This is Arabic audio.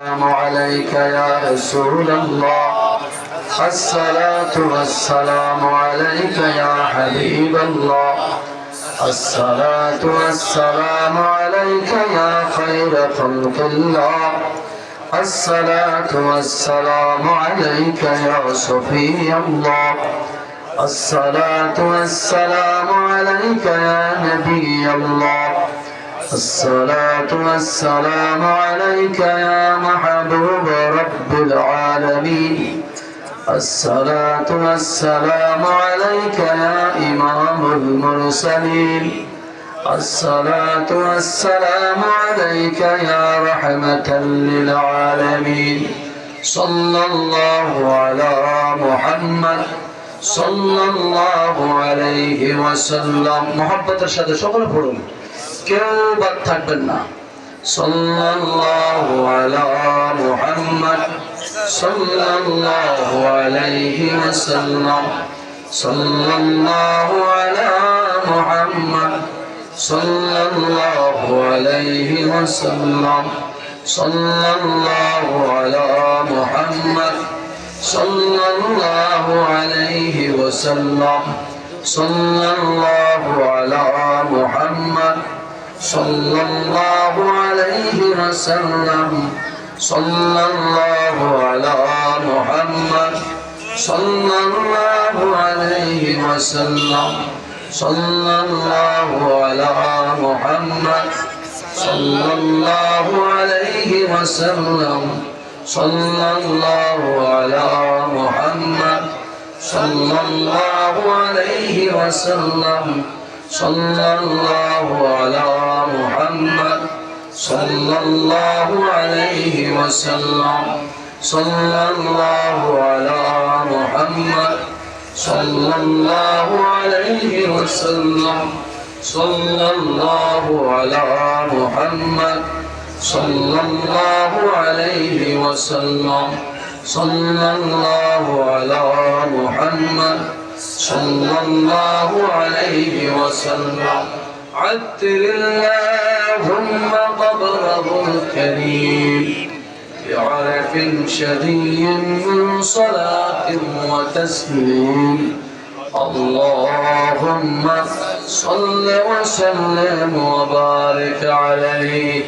السلام عليك يا رسول الله الصلاة والسلام عليك يا حبيب الله الصلاة والسلام عليك يا خير خلق الله الصلاة والسلام عليك يا صفي الله الصلاة والسلام عليك يا نبي الله الصلاة والسلام عليك يا محبوب رب العالمين الصلاة والسلام عليك يا إمام المرسلين الصلاة والسلام عليك يا رحمة للعالمين صلى الله على محمد صلى الله عليه وسلم محبة الشهادة شغل فرم কেউ বাদ থাকবেন না সাল্লাল্লাহু আলা মুহাম্মদ সাল্লাল্লাহু আলাইহি ওয়াসাল্লাম সাল্লাল্লাহু আলা মুহাম্মদ সাল্লাল্লাহু আলাইহি ওয়াসাল্লাম সাল্লাল্লাহু আলা মুহাম্মদ সাল্লাল্লাহু আলাইহি ওয়াসাল্লাম সাল্লাল্লাহু আলা মুহাম্মদ صلى الله عليه وسلم صلى الله على محمد صلى الله عليه وسلم صلى الله على محمد صلى الله عليه وسلم صلى الله على محمد صلى الله عليه وسلم صلى الله على محمد صلى الله عليه وسلم صلى الله على محمد صلى الله عليه وسلم صلى الله على محمد صلى الله عليه وسلم صلى الله على محمد صلى الله عليه وسلم عطر اللهم قبره الكريم بعرف شديد من صلاة وتسليم اللهم صل وسلم وبارك عليه